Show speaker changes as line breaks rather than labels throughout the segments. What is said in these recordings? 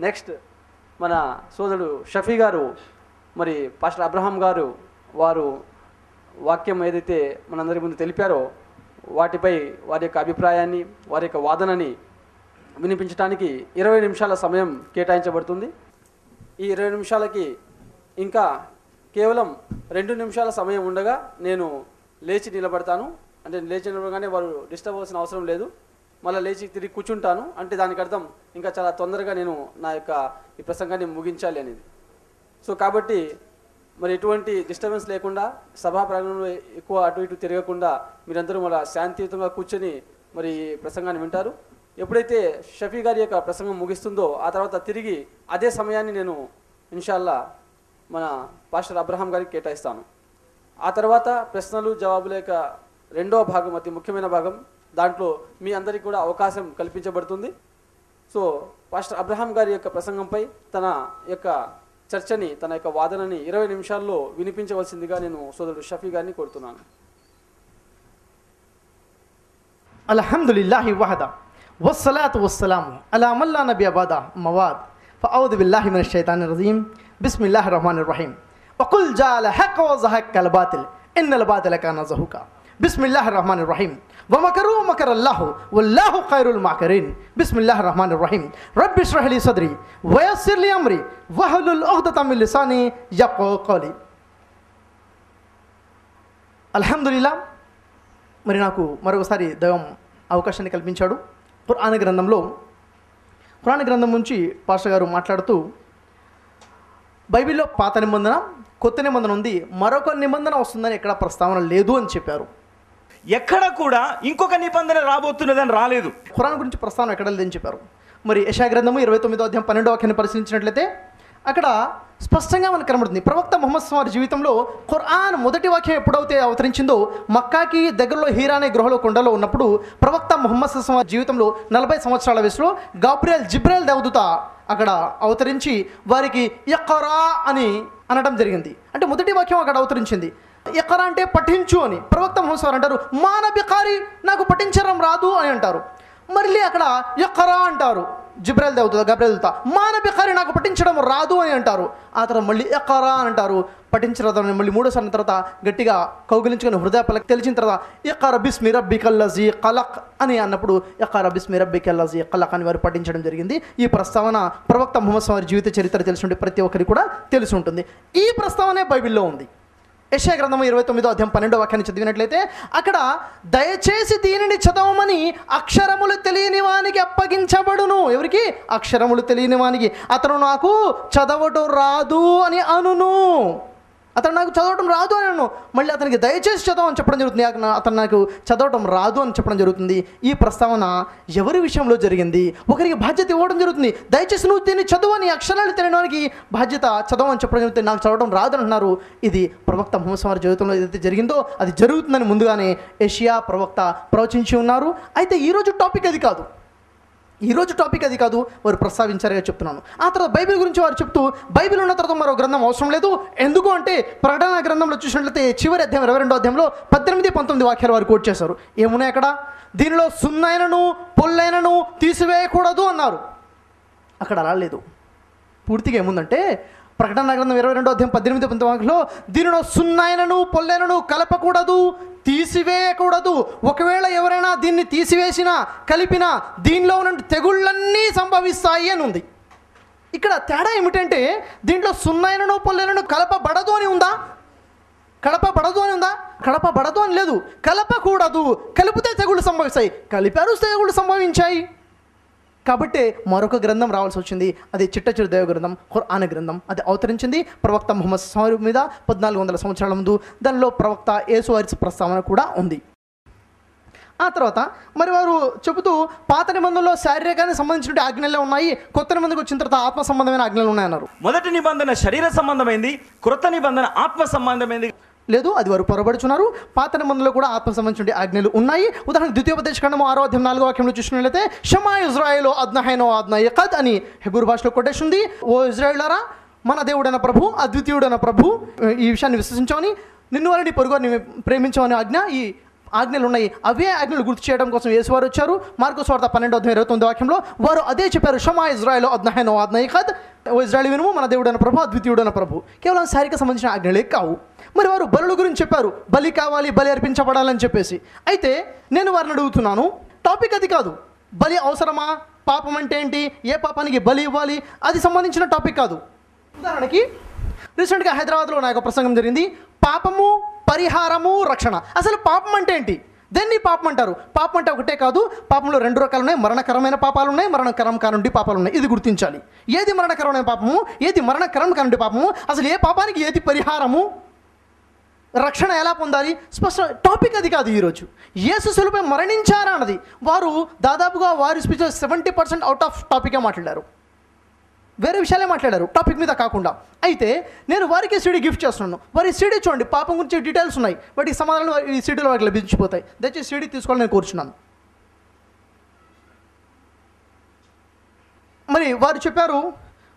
Next మన సోదరుడు షఫీ గారు, మరి పాస్టర్ అబ్రహాం గారు వారు వాక్యం ఏదైతే మనందరి ముందు తెలిపారో వాటిపై వారి యొక్క అభిప్రాయాన్ని, వారి యొక్క వాదనని వినిపించడానికి 20 నిమిషాల సమయం కేటాయించబడుతుంది. ఈ 20 నిమిషాలకి ఇంకా కేవలం 2 నిమిషాల సమయం ఉండగా నేను లేచి నిలబడతాను. అంటే లేచి నిలబడగానే వారు డిస్టర్బ్ అవ్వాల్సిన అవసరం లేదు. మళ్ళీ లేచి తిరిగి కూర్చుంటాను. అంటే దానికి అర్థం ఇంకా చాలా తొందరగా నేను నా యొక్క ఈ ప్రసంగాన్ని ముగించాలి అనేది. సో కాబట్టి మరి ఎటువంటి డిస్టర్బెన్స్ లేకుండా, సభా ప్రాంగణంలో ఎక్కువ అటు ఇటు తిరగకుండా మీరందరూ మళ్ళీ శాంతియుతంగా కూర్చొని మరి ప్రసంగాన్ని వింటారు. ఎప్పుడైతే షఫీ గారి యొక్క ప్రసంగం ముగిస్తుందో ఆ తర్వాత తిరిగి అదే సమయాన్ని నేను ఇన్షాల్లా మన పాస్టర్ అబ్రహాం గారికి కేటాయిస్తాను. ఆ తర్వాత ప్రశ్నలు జవాబుల యొక్క రెండవ భాగం, అతి ముఖ్యమైన భాగం, దాంట్లో మీ అందరికీ కూడా అవకాశం కల్పించబడుతుంది. సో పాస్టర్ అబ్రహాం గారి యొక్క ప్రసంగంపై తన యొక్క చర్చని, తన యొక్క వాదనని 20 నిమిషాల్లో వినిపించవలసిందిగా నేను సోదరుడు షఫీ గారిని కోరుతున్నాను.
అల్హమ్దులిల్లాహి వహదా వస్సలాతు వస్సలాము అలా మల్లా నబీ అబాదా మవాద్ ఫఅఊదు బిల్లాహి మినష్ షైతానిర్ రజీం బిస్మిల్లాహిర్ రహమానిర్ రహీం వకుల్ జాల హక్ వ జహకల్ బాతిల్ ఇన్నల్ బాతిల కాన జహూకా బిస్మిల్లాహిర్ రహమానిర్ రహీం వమకరు మకరల్లాహు వల్లాహు ఖైరుల్ మాకిరీన్ బిస్మిల్లాహిర్ రహమానిర్ రహీం రబ్బి ఇష్రహ్ లీ సద్రి వయస్సిర్ లీ అమ్రి వహ్లుల్ ఉఖ్దతం మిన్ లిసాని యఫ్ఖహూ ఖౌలీ. అల్హమ్దులిల్లాహ్. మరి నాకు మరొకసారి దైవం అవకాశాన్ని కల్పించాడు. ఖురాన్ గ్రంథం నుంచి పాస్టర్ గారు మాట్లాడుతూ బైబిల్లో పాత నిబంధన, కొత్త నిబంధన ఉంది, మరొక నిబంధన వస్తుందని ఎక్కడ ప్రస్తావన లేదు అని చెప్పారు.
ఎక్కడ కూడా ఇంకొక నిబంధన రాబోతున్నదని రాలేదు.
ఖురాన్ గురించి ప్రస్తావన ఎక్కడ లేదని చెప్పారు. మరి యెషయా గ్రంథము 29వ అధ్యాయం 12వ వాక్యాన్ని పరిశీలించినట్లయితే అక్కడ స్పష్టంగా మనకు కనబడుతుంది. ప్రవక్త ముహమ్మద్ వారి జీవితంలో ఖురాన్ మొదటి వాక్యం ఎప్పుడైతే అవతరించిందో మక్కాకి దగ్గరలో హీరా అనే గృహలో కొండలో ఉన్నప్పుడు ప్రవక్త ముహమ్మద్ వారి జీవితంలో 40 సంవత్సరాల వయసులో జిబ్రాయిల్ దేవదూత అక్కడ అవతరించి వారికి ఇఖ్రా అని అనడం జరిగింది. అంటే మొదటి వాక్యం అక్కడ అవతరించింది. ఇఖ్రా అంటే పఠించు అని. ప్రవక్త ముహమ్మద్ వారు అంటారు, మా నబీ ఖారీ, నాకు పఠించడం రాదు అని అంటారు. మళ్ళీ అక్కడ ఇఖ్రా అంటారు జిబ్రాయిల్ దేవదూత, మా నబీ ఖారీ, నాకు పఠించడం రాదు అని అంటారు. ఆ తర్వాత మళ్ళీ ఇఖ్రా అని అంటారు, పఠించరాదు. మళ్ళీ 3వ సార్లు తర్వాత గట్టిగా కౌగిలించుకొని హృదయ పలక తెలిసిన తర్వాత ఇఖ్రా బిస్మి రబ్బికల్లజీ ఖలక్ అని అన్నప్పుడు ఇఖ్రా బిస్మి రబ్బికల్లజీ ఖలక్ అని వారు పఠించడం జరిగింది. ఈ ప్రస్తావన ప్రవక్త ముహమ్మద్ వారి జీవిత చరిత్ర తెలిసి ఉంటే ప్రతి ఒక్కరికి కూడా తెలిసి ఉంటుంది. ఈ ప్రస్తావనే బైబిల్లో ఉంది. యెషయా గ్రంథము 29వ అధ్యాయం 12వ వాక్యాన్ని చదివినట్లయితే అక్కడ దయచేసి దీనిని చదవమని అక్షరములు తెలియని వానికి అప్పగించబడును. ఎవరికి? అక్షరములు తెలియని వానికి. అతను నాకు చదవటం రాదు అని అనును. అతను నాకు చదవటం రాదు అని అను. మళ్ళీ అతనికి దయచేసి చదవని చెప్పడం జరుగుతుంది. అతను నాకు చదవటం రాదు అని చెప్పడం జరుగుతుంది. ఈ ప్రస్తావన ఎవరి విషయంలో జరిగింది? ఒకరికి బాధ్యత ఇవ్వడం జరుగుతుంది. దయచేసి నువ్వు దీన్ని చదువని, అక్షరాలు తెలియడానికి బాధ్యత చదవని చెప్పడం జరుగుతుంది. నాకు చదవడం రాదు అంటున్నారు. ఇది ప్రవక్త ముహమ్మద్ వారి జీవితంలో ఏదైతే జరిగిందో అది జరుగుతుందని ముందుగానే యెషయా ప్రవక్త ప్రవచించి ఉన్నారు. అయితే ఈరోజు టాపిక్ అది కాదు. వారు ప్రస్తావించారుగా చెప్తున్నాను. ఆ తర్వాత బైబిల్ గురించి వారు చెప్తూ బైబిల్ ఉన్న తర్వాత మరో గ్రంథం అవసరం లేదు. ఎందుకు అంటే ప్రకటన గ్రంథంలో చూసినట్లయితే చివరి అధ్యాయం 22వ అధ్యాయంలో 18, 19 వాక్యాలు వారు కోట్ చేశారు. ఏమున్నాయి అక్కడ? దీనిలో సున్నైనను పొల్లైనను తీసివేయకూడదు అన్నారు. అక్కడ అలా లేదు. పూర్తిగా ఏముందంటే ప్రకటన గ్రంథం 22వ అధ్యాయం 18, 19 వాక్యంలో దీనిలో సున్నైనను పొల్లైనను కలపకూడదు, తీసివేయకూడదు. ఒకవేళ ఎవరైనా దీన్ని తీసివేసినా కలిపినా దీనిలో ఉన్న తెగుళ్ళన్నీ సంభవిస్తాయి అని ఉంది. ఇక్కడ తేడా ఏమిటంటే దీంట్లో సున్నైనను పొల్లైనను కలపబడదు అని ఉందా? కలపబడదు అని లేదు. కలపకూడదు. కలిపితే తెగుళ్ళు సంభవిస్తాయి. కలిపారు, తెగుళ్ళు సంభవించాయి. కాబట్టి మరొక గ్రంథం రావాల్సి వచ్చింది. అది చిట్ట దైవ గ్రంథం, ఖురాన్ గ్రంథం. అది అవతరించింది ప్రవక్త ముహమ్మద్ వారి మీద 1400 సంవత్సరాల ముందు. దానిలో ప్రవక్త యేసు వారి ప్రస్తావన కూడా ఉంది. ఆ తర్వాత మరి వారు చెబుతూ పాత నిబంధనలో శారీరకానికి సంబంధించిన ఆజ్ఞలే ఉన్నాయి, కొత్త నిబంధనకు వచ్చిన తర్వాత ఆత్మ సంబంధమైన ఆజ్ఞలు ఉన్నాయన్నారు.
మొదటి నిబంధన శరీర సంబంధమైంది, క్రొత్త నిబంధన ఆత్మ సంబంధమైంది.
లేదు, అది వారు పొరబడుచున్నారు. పాత నిబంధనలో కూడా ఆత్మ సంబంధించిన ఆజ్ఞలు ఉన్నాయి. ఉదాహరణకు ద్వితీయోపదేశకాండము 6వ అధ్యాయం 4వ వాక్యంలో చూసినట్లయితే షమా ఇజ్రాయేలు అద్నహైనో అద్నయకద్ అని హెబ్రూ భాషలో కొటేషన్. ఓ ఇజ్రాయేలారా, మన దేవుడైన ప్రభు, అద్వితీయుడైన ప్రభు, ఈ విషయాన్ని విశ్వసించమని, నిన్ను వారిని పొరుగు ప్రేమించమని ఆజ్ఞ ఈ ఆజ్ఞలు ఉన్నాయి, అవే ఆజ్ఞలు గుర్తు చేయడం కోసం యేసువారు వచ్చారు. మార్కు సువార్త 12:29 వాక్యంలో వారు అదే చెప్పారు, షమా ఇజ్రాయేలు అద్నహైనో అద్నైఖద్, ఓ ఇజ్రాయేలు వినుము, మన దేవుడైన ప్రభు అద్వితీయుడైన ప్రభు. కేవలం శారీరక సంబంధించిన ఆజ్ఞలే కావు. మరి వారు బలుల గురించి చెప్పారు, బలి కావాలి, బలి అర్పించబడాలని చెప్పేసి. అయితే నేను వారిని అడుగుతున్నాను, టాపిక్ అది కాదు. బలి అవసరమా, పాపం అంటే ఏంటి, ఏ పాపానికి బలి ఇవ్వాలి, అది సంబంధించిన టాపిక్ కాదు. ఉదాహరణకి రీసెంట్గా హైదరాబాద్లో నా యొక్క ప్రసంగం జరిగింది, పాపము, పరిహారము, రక్షణ. అసలు పాపం అంటే ఏంటి, దేన్ని పాపం అంటారు? పాపం అంటే ఒకటే కాదు, పాపంలో 2 రకాలు ఉన్నాయి. మరణకరమైన పాపాలు ఉన్నాయి, మరణకరం కానుండి పాపాలు ఉన్నాయి. ఇది గుర్తించాలి. ఏది మరణకరమైన పాపము, ఏది మరణకరం కానుండి పాపము, అసలు ఏ పాపానికి ఏది పరిహారము, రక్షణ ఎలా పొందాలి, స్పష్ట టాపిక్ అది కాదు. ఈరోజు యేసు శిలువపై మరణించారా అన్నది వారు దాదాపుగా వారి స్పీచ్లో 70% అవుట్ ఆఫ్ టాపికే మాట్లాడారు, వేరే విషయాలే మాట్లాడారు, టాపిక్ మీద కాకుండా. అయితే నేను వారికి సీడీ గిఫ్ట్ చేస్తున్నాను. వారి సీడీ చూడండి, పాపం గురించి డీటెయిల్స్ ఉన్నాయి, వాటికి సమాధానం ఈ సీడీలో వారికి లభించిపోతాయి. దయచేసి సీడీ తీసుకోవాలని నేను కోరుచున్నాను. మరి వారు చెప్పారు,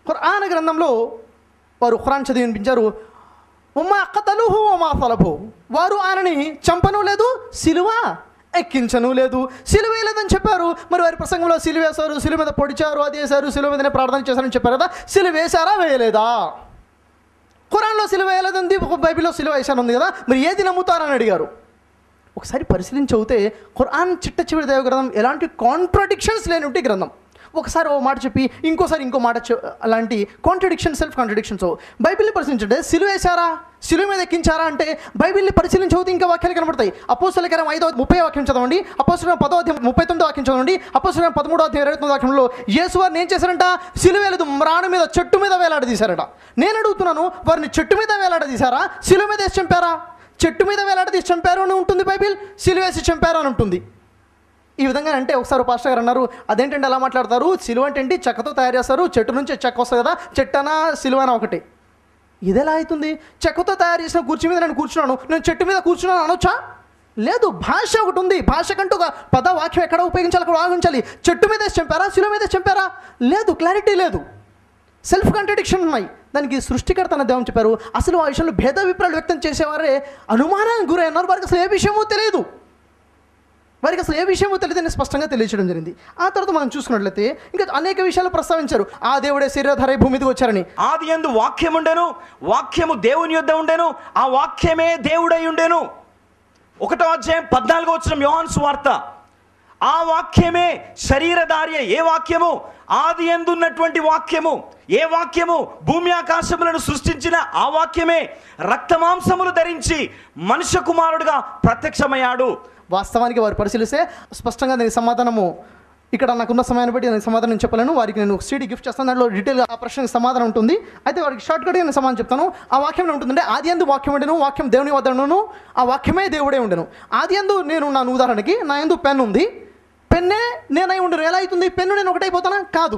ఖురాన్ గ్రంథంలో వారు ఖురాన్ చదివి వినిపించారు, ఉమ్మా ఖతలుహు వమా సలబు, వారు ఆయనని చంపను లేదు, సిలువ ఎక్కించను లేదు, సిలువ వేయలేదని చెప్పారు. మరి వారి ప్రసంగంలో సిలువ వేశారు, సిలువ మీద పొడిచారు, అది వేశారు, సిలువ మీదనే ప్రార్థన చేశారని చెప్పారు కదా. సిలువ వేశారా, వేయలేదా? ఖురాన్లో సిలువ వేయలేదండి, బైబిల్లో సిలువ వేశాను ఉంది కదా, మరి ఏది నమ్ముతారని అడిగారు. ఒకసారి పరిశీలించి చదివితే ఖురాన్ చిట్ట చివరి దైవ గ్రంథం, ఎలాంటి కాంట్రడిక్షన్స్ లేనింటి గ్రంథం. ఒకసారి ఓ మాట చెప్పి ఇంకోసారి ఇంకో మాట అలాంటి కాంట్రడిక్షన్, సెల్ఫ్ కాంట్రడిక్షన్స్. బైబిల్ని పరిశీలించంటే సిలువ వేశారా, సిలువ మీద ఎక్కించారా అంటే బైబిల్ని పరిశీలించి చదివితే ఇంకా వాక్యాలు కనబడతాయి. అపోస్తలుల కార్యం 5:30 వాక్యం చదవండి, అపోస్తలుల 10:39 వాక్యం చదవండి, అపోస్తలుల 13:29 వాక్యంలో యేసువారిని ఏం చేశారంట, సిలువ వేయలేదు, మ్రాను మీద, చెట్టు మీద వేలాడదీశారట. నేను అడుగుతున్నాను, వారిని చెట్టు మీద వేలాడదీశారా, సిలువ మీద వేసి చంపారా? చెట్టు మీద వేలాడదీసి చంపారు అని ఉంటుంది బైబిల్, సిలువ వేసి చంపారు అని ఉంటుంది. ఈ విధంగా అంటే ఒకసారి పాస్టర్ గారు అన్నారు, అదేంటంటే అలా మాట్లాడతారు, సిలువ అంటే ఏంటి, చెక్కతో తయారు చేస్తారు, చెట్టు నుంచి చెక్క వస్తుంది కదా, చెట్టనా సిలువనా ఒకటి. ఇదెలా అవుతుంది? చెక్కతో తయారు చేసిన కుర్చీ మీద నేను కూర్చున్నాను, నేను చెట్టు మీద కూర్చున్నాను అనొచ్చా? లేదు. భాష ఒకటి ఉంది, భాషకంటూ ఒక పదవాక్యం ఎక్కడ ఉపయోగించాలి అక్కడ ఉపయోగించాలి. చెట్టు మీద చంపారా, సిలువ మీద చంపారా? లేదు, క్లారిటీ లేదు, సెల్ఫ్ కాంట్రడిక్షన్ ఉన్నాయి. దానికి సృష్టికర్త అన్న దేవుని చెప్పారు. అసలు ఆ విషయంలో భేదాభిప్రాయాలు వ్యక్తం చేసేవారే అనుమానానికి గురైనారు. వారికి అసలు ఏ విషయమో తెలియదు, వారికి అసలు ఏ విషయమో తెలియదని స్పష్టంగా తెలియచేయడం జరిగింది. ఆ తర్వాత మనం చూసుకున్నట్లయితే ఇంకా అనేక విషయాలు ప్రస్తావించారు. ఆ దేవుడే శరీరధారై భూమి మీదకి వచ్చారని.
ఆది యందు వాక్యం ఉండెను, వాక్యము దేవుని యొద్ద ఉండెను, ఆ వాక్యమే దేవుడై ఉండెను. 1వ అధ్యాయం 14వ వచనం యోహాను సువార్త. ఆ వాక్యమే శరీరధారి. ఏ వాక్యము? ఆది యందు ఉన్నటువంటి వాక్యము. ఏ వాక్యము? భూమి ఆకాశములను సృష్టించిన ఆ వాక్యమే రక్తమాంసములు ధరించి మనుష్య కుమారుడుగా ప్రత్యక్షమయ్యాడు.
వాస్తవానికి వారు పరిశీలిస్తే స్పష్టంగా దానికి సమాధానము ఇక్కడ నాకున్న సమయాన్ని బట్టి దానికి సమాధానం చెప్పలేను. వారికి నేను సీడీ గిఫ్ట్ చేస్తాను, దాంట్లో డీటెయిల్గా ఆ ప్రశ్నకి సమాధానం ఉంటుంది. అయితే వారికి షార్ట్కట్గా నేను సమాధానం చెప్తాను. ఆ వాక్యం ఉంటుందంటే ఆది యందు వాక్యం ఉండెను, వాక్యం దేవుని వద్ద ఉండెను, ఆ వాక్యమే దేవుడే ఉండెను. ఆది యందు నేను ఉన్నాను. ఉదాహరణకి నా యందు పెన్ ఉంది, పెన్నే నేనై ఉండను. ఎలా అవుతుంది? పెన్ను నేను ఒకటైపోతానా? కాదు.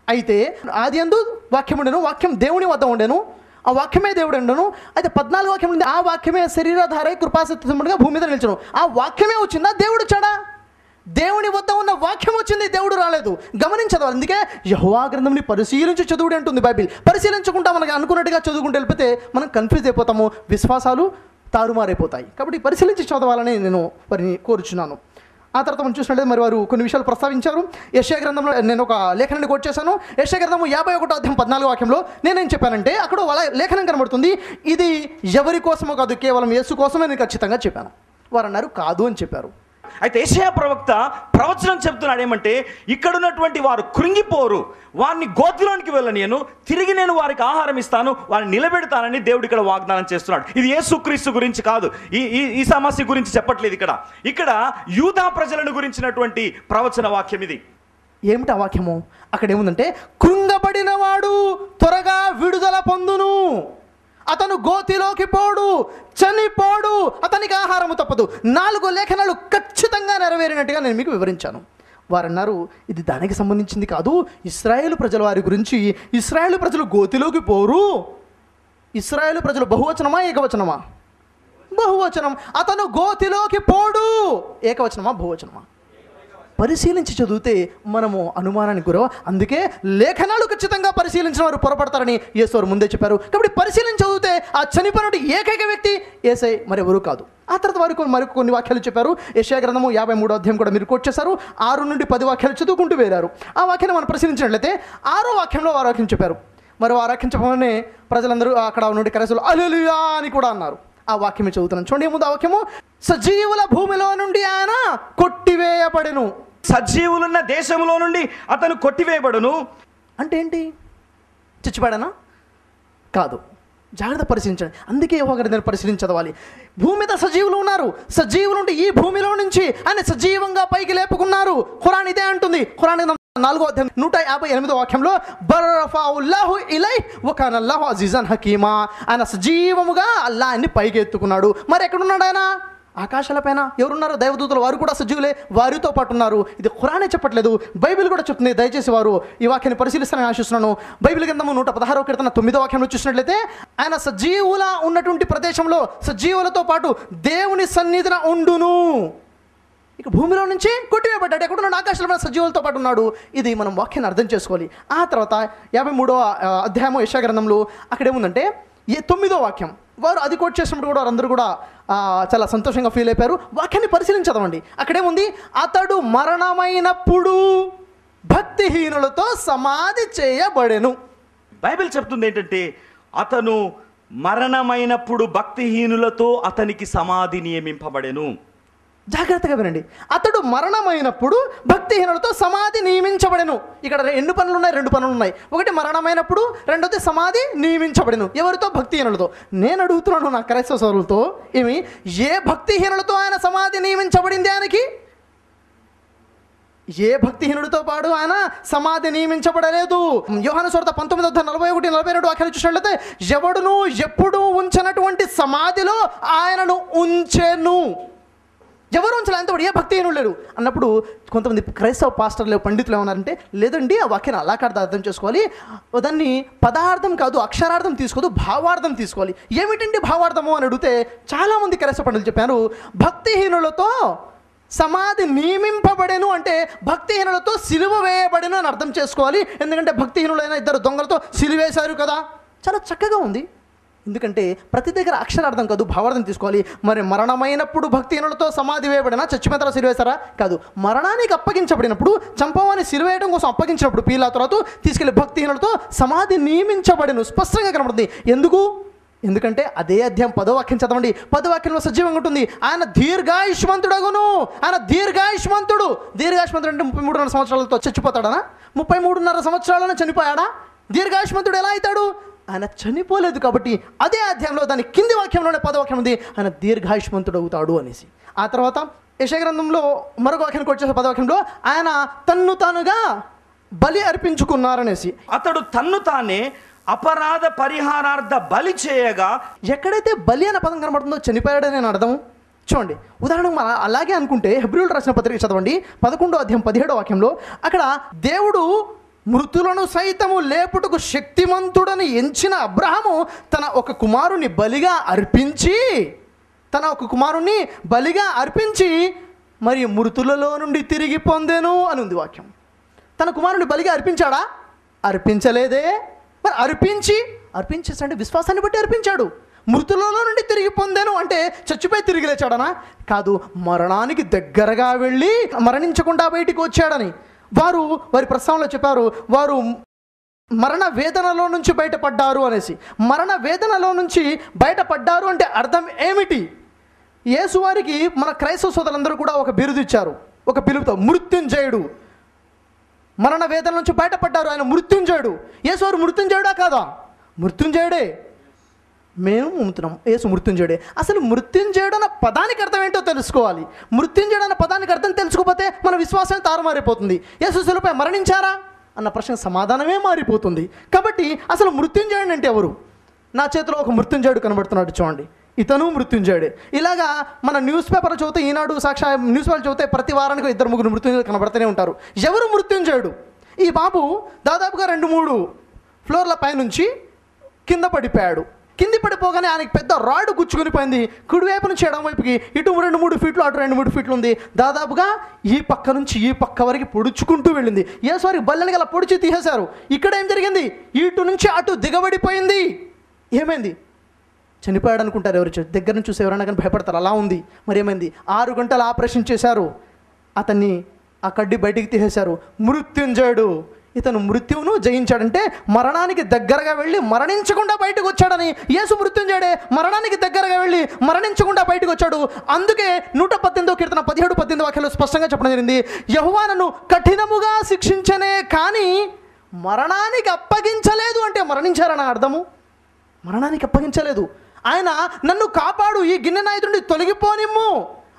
అయితే ఆది యందు వాక్యం ఉండెను, వాక్యం దేవుని వద్ద ఉండెను, ఆ వాక్యమే దేవుడు ఉండను. అయితే 14 వాక్యం ఉంది, ఆ వాక్యమే శరీరధారై కృపాసత్యముగా భూమి మీద నిలిచను. ఆ వాక్యమే వచ్చిందా? దేవుడు వచ్చాడా? దేవుని వద్ద ఉన్న వాక్యం వచ్చింది, దేవుడు రాలేదు. గమనించదు. అందుకే యెహోవా గ్రంథంని పరిశీలించి చదువుడు అంటుంది బైబిల్. పరిశీలించకుండా మనకి అనుకున్నట్టుగా చదువుకుంటూ వెళ్ళిపోతే మనం కన్ఫ్యూజ్ అయిపోతాము, విశ్వాసాలు తారుమారైపోతాయి. కాబట్టి పరిశీలించి చదవాలని నేను వారిని కోరుచున్నాను. ఆ తర్వాత మనం చూసినట్లయితే మరి వారు కొన్ని విషయాలు ప్రస్తావించారు. యెషయా గ్రంథంలో నేను ఒక లేఖనాన్ని కోట్ చేశాను. యెషయా గ్రంథము 51వ అధ్యాయం 14వ వాక్యంలో నేనేం చెప్పానంటే అక్కడ వాళ్ళ లేఖనం కనబడుతుంది, ఇది ఎవరి కోసమో కాదు, కేవలం యేసు కోసమే నేను ఖచ్చితంగా చెప్పాను. వారు అన్నారు కాదు అని చెప్పారు.
అయితే యెషయా ప్రవక్త ప్రవచనం చెప్తున్నాడు ఏమంటే, ఇక్కడ ఉన్నటువంటి వారు కృంగిపోరు, వారిని గోతిలోనికి వెళ్ళనియను, తిరిగి నేను వారికి ఆహారం ఇస్తాను, వారిని నిలబెడతానని దేవుడు ఇక్కడ వాగ్దానం చేస్తున్నాడు. ఇది యేసుక్రీస్తు గురించి కాదు, ఈ సమస్య గురించి చెప్పట్లేదు. ఇక్కడ యూదా ప్రజలను గురించినటువంటి ప్రవచన వాక్యం ఇది.
ఏమిటి ఆ వాక్యము? అక్కడ ఏముందంటే, కృంగబడిన వాడు త్వరగా విడుదల పొందును, అతను గోతిలోకి పోడు, చనిపోడు, అతనికి ఆహారము తప్పదు. 4 లేఖనాలు ఖచ్చితంగా నెరవేరినట్టుగా నేను మీకు వివరించాను. వారు అన్నారు ఇది దానికి సంబంధించింది కాదు, ఇశ్రాయేలు ప్రజల వారి గురించి. ఇశ్రాయేలు ప్రజలు గోతిలోకి పోరు. ఇశ్రాయేలు ప్రజలు బహువచనమా ఏకవచనమా? బహువచనం. అతను గోతిలోకి పోడు, ఏకవచనమా బహువచనమా? పరిశీలించి చదివితే మనము అనుమానానికి గురవ. అందుకే లేఖనాలు ఖచ్చితంగా పరిశీలించిన వారు పొరపడతారని యేసు ముందే చెప్పారు. కాబట్టి పరిశీలించి చదివితే ఆ చనిపోయిన ఏకైక వ్యక్తి యేసే, మరెవరూ కాదు. ఆ తర్వాత వారు మరికొన్ని వాక్యాలు చెప్పారు. యెషయా గ్రంథము 53వ అధ్యాయం కూడా మీరు కోట్ చేశారు. 6 నుండి 10 వాక్యాలు చదువుకుంటూ వేరారు. ఆ వాక్యాన్ని మనం పరిశీలించినట్లయితే 6వ వాక్యంలో వారు వాక్యం చెప్పారు. మరి ఆ వాక్యం చెప్పగానే ప్రజలందరూ అక్కడ నుండి కరెసలు హల్లెలూయా అని కూడా అన్నారు. ఆ వాక్యమే చదువుతున్నాను చూడండి. ఏముంది ఆ వాక్యము? సజీవుల భూమిలో నుండి ఆయన కొట్టివేయబడెను.
సజీవులున్న దేశంలో నుండి అతను కొట్టివేయబడును
అంటే ఏంటి? చచ్చిపోయాడనా? కాదు. జాగ్రత్త పరిశీలించండి. అందుకే యెహోవా గ్రంథాన్ని పరిశీలించి చదవాలి. భూమి మీద సజీవులు ఉన్నారు. సజీవులు ఉంటే ఈ భూమిలో నుంచి ఆయన సజీవంగా పైకి లేపుకున్నారు. ఖురాన్ ఇదే అంటుంది. ఖురాన్ 4వ అధ్యాయం 158వ వాక్యంలో బర్రఫాఉల్లాహు ఇలైహి వకానల్లాహు అజీజన్ హకీమా. ఆయన సజీవముగా అల్లాహ్ ఆయన్ని పైకి ఎత్తుకున్నాడు. మరి ఎక్కడున్నాడు ఆయన? ఆకాశాలపైన. ఎవరున్నారు? దైవదూతలు. వారు కూడా సజీవులే, వారితో పాటు ఉన్నారు. ఇది ఖురానే చెప్పట్లేదు, బైబిల్ కూడా చెప్తుంది. దయచేసి వారు ఈ వాక్యాన్ని పరిశీలిస్తారని ఆశిస్తున్నాను. బైబిల్ గ్రంథము 116వ కీర్తన 9వ వాక్యంలో చూసినట్లయితే ఆయన సజీవుల ఉన్నటువంటి ప్రదేశంలో సజీవులతో పాటు దేవుని సన్నిధిన ఉండును. ఇక భూమిలో నుంచి కొట్టివేయబడ్డాడు. ఎక్కడున్నాడు? ఆకాశంలో సజీవులతో పాటు ఉన్నాడు. ఇది మనం వాక్యాన్ని అర్థం చేసుకోవాలి. ఆ తర్వాత 53వ అధ్యాయము యెషయా గ్రంథంలో అక్కడేముందంటే 9వ వాక్యం. వారు అది కోట్ చేసినప్పుడు కూడా వారందరూ కూడా చాలా సంతోషంగా ఫీల్ అయిపోయారు. వాక్యాన్ని పరిశీలించదామండి. అక్కడేముంది? అతడు మరణమైనప్పుడు భక్తిహీనులతో సమాధి చేయబడెను.
బైబిల్ చెప్తుంది ఏంటంటే అతను మరణమైనప్పుడు భక్తిహీనులతో అతనికి సమాధి నియమింపబడెను.
జాగ్రత్తగా వినండి. అతడు మరణమైనప్పుడు భక్తిహీనులతో సమాధి నియమించబడెను. ఇక్కడ 2 పనులు ఉన్నాయి, 2 పనులు ఉన్నాయి. ఒకటి మరణమైనప్పుడు, రెండోది సమాధి నియమించబడెను. ఎవరితో? భక్తిహీనులతో. నేను అడుగుతున్నాను నా క్రైస్తవ సోదరులతో, ఏమి ఏ భక్తిహీనులతో ఆయన సమాధి నియమించబడింది? ఆయనకి ఏ భక్తిహీనుడితో పాటు ఆయన సమాధి నియమించబడలేదు. యోహాను సువార్త 19:41-42 వాక్యాలు చూసినట్లయితే ఎవడును ఎప్పుడు ఉంచినటువంటి సమాధిలో ఆయనను ఉంచెను. ఎవరు ఉంచాలి? అంత ఏ భక్తిహీనుడు లేడు అన్నప్పుడు కొంతమంది క్రైస్తవ పాస్టర్లు పండితులు ఏమన్నారంటే, లేదండి ఆ వాక్యాన్ని అలా కాదు అర్థం చేసుకోవాలి, దాన్ని పదార్థం కాదు అక్షరార్థం తీసుకోదు, భావార్థం తీసుకోవాలి. ఏమిటండి భావార్థము అని అడిగితే చాలామంది క్రైస్తవ పండితులు చెప్పారు, భక్తిహీనులతో సమాధి నియమింపబడెను అంటే భక్తిహీనులతో సిలువ వేయబడెను అని అర్థం చేసుకోవాలి. ఎందుకంటే భక్తిహీనులైన 2 దొంగలతో సిలువేశారు కదా. చాలా చక్కగా ఉంది. ఎందుకంటే ప్రతి దగ్గర అక్షరార్థం కాదు భావార్థం తీసుకోవాలి. మరి మరణమైనప్పుడు భక్తిహీనులతో సమాధి వేయబడినా చచ్చిపోయిన తర్వాత సిలువేశారా? కాదు. మరణానికి అప్పగించబడినప్పుడు, చంపవాన్ని సిలువేయడం కోసం అప్పగించినప్పుడు పీలా తర్వాత తీసుకెళ్లి భక్తిహీనులతో సమాధి నియమించబడెను. స్పష్టంగా కనబడుతుంది. ఎందుకు? ఎందుకంటే అదే అధ్యాయం 10వ వాక్యం చదవండి. 10వ వాక్యంలో సజీవంగా ఉంటుంది. ఆయన దీర్ఘాయుష్మంతుడగును. ఆయన దీర్ఘాయుష్మంతుడు. దీర్ఘాయుష్మంతుడు అంటే 33.5 సంవత్సరాలతో చచ్చిపోతాడనా? 33.5 సంవత్సరాలను చనిపోయాడా? దీర్ఘాయుష్మంతుడు ఎలా అవుతాడు? ఆయన చనిపోలేదు కాబట్టి అదే అధ్యాయంలో దాని కింది వాక్యంలోనే 10వ వాక్యం ఉంది, ఆయన దీర్ఘాయుష్మంతుడు అవుతాడు అనేసి. ఆ తర్వాత యెషయా గ్రంథంలో మరొక వాక్యానికి వచ్చేసి 10వ వాక్యంలో ఆయన తన్ను తానుగా బలి అర్పించుకున్నారనేసి.
అతడు తన్ను తానే అపరాధ పరిహారార్థ బలి చేయగా.
ఎక్కడైతే బలి అనే పదం కనబడుతుందో చనిపోయాడని నేను అర్థం. చూడండి, ఉదాహరణకు మనం అలాగే అనుకుంటే హెబ్రీయులకు రాసిన పత్రిక చదవండి 11వ అధ్యాయం 17వ వాక్యంలో అక్కడ దేవుడు మృతులను సైతము లేపుటకు శక్తిమంతుడని ఎంచిన అబ్రహాము తన ఒక కుమారుని బలిగా అర్పించి మరి మృతులలో నుండి తిరిగి పొందెను అని ఉంది వాక్యం. తన కుమారుని బలిగా అర్పించాడా? అర్పించలేదే. మరి అర్పించేసంటే విశ్వాసాన్ని బట్టి అర్పించాడు. మృతులలో నుండి తిరిగి పొందాను అంటే చచ్చిపోయి తిరిగి లేచాడనా? కాదు, మరణానికి దగ్గరగా వెళ్ళి మరణించకుండా బయటికి వచ్చాడని వారి ప్రస్తావనలో చెప్పారు. వారు మరణ వేదనలో నుంచి బయటపడ్డారు అనేసి. మరణ వేదనలో నుంచి బయటపడ్డారు అంటే అర్థం ఏమిటి? యేసు వారికి మన క్రైస్తవ సోదరులందరూ కూడా ఒక బిరుదు ఇచ్చారు, ఒక పిలుపుతో, మృత్యుంజయుడు. మరణ వేదన నుంచి బయటపడ్డారు, ఆయన మృత్యుంజయుడు. యేసు వారు మృత్యుంజయుడా కాదా? మృత్యుంజయుడే. మేము నమ్ముతున్నాం యేసు మృత్యుంజయుడే. అసలు మృత్యుంజయుడు అన్న పదానికి అర్థం ఏంటో తెలుసుకోవాలి. మృత్యుంజయుడు అన్న పదానికి అర్థం తెలుసుకోకపోతే మన విశ్వాసం తారుమారిపోతుంది. యేసు శిలువపై మరణించారా అన్న ప్రశ్న సమాధానమే మారిపోతుంది. కాబట్టి అసలు మృత్యుంజయుడు అంటే ఎవరు? నా చేతిలో ఒక మృత్యుంజయుడు కనబడుతున్నాడు చూడండి, ఇతను మృత్యుంజయుడే. ఇలాగా మన న్యూస్ పేపర్ చదివితే, ఈనాడు సాక్షి న్యూస్ పేపర్ చదివితే ప్రతి వారానికి 2-3 మృత్యుంజయుడు కనబడుతూనే ఉంటారు. ఎవరు మృత్యుంజయుడు? ఈ బాబు దాదాపుగా 2-3 ఫ్లోర్ల పైనుంచి కింద పడిపోయాడు. కింది పడిపోగానే ఆయనకి పెద్ద రాడ్ గుచ్చుకొని పోయింది. కుడివైపు నుంచి ఎడమ వైపుకి ఇటు 2-3 ఫీట్లు అటు 2-3 ఫీట్లు ఉంది. దాదాపుగా ఈ పక్క నుంచి ఈ పక్క వరకు పొడుచుకుంటూ వెళ్ళింది. యేసువారికి బల్లెని గల పొడిచి తీసేశారు. ఇక్కడ ఏం జరిగింది? ఇటు నుంచి అటు దిగబడిపోయింది. ఏమైంది? చనిపోయాడు అనుకుంటారు. ఎవరు దగ్గర నుంచి చూసి ఎవరైనా కానీ భయపడతారు. అలా ఉంది. మరి ఏమైంది? 6 గంటలు ఆపరేషన్ చేశారు. అతన్ని ఆ కడ్డి బయటికి తీసేశారు. మృత్యుంజయుడు, ఇతను మృత్యువును జయించాడంటే మరణానికి దగ్గరగా వెళ్ళి మరణించకుండా బయటకు వచ్చాడని. యేసు మృత్యుంజయుడే, మరణానికి దగ్గరగా వెళ్ళి మరణించకుండా బయటకు వచ్చాడు. అందుకే 118వ కీర్తన 17-18 వాక్యాలు స్పష్టంగా చెప్పడం జరిగింది. యెహోవా నన్ను కఠినముగా శిక్షించనే కానీ మరణానికి అప్పగించలేదు. అంటే మరణించారని అర్థము. మరణానికి అప్పగించలేదు. ఆయన నన్ను కాపాడు, ఈ గిన్నె నా ఎదుట నుండి తొలగిపోనిమ్ము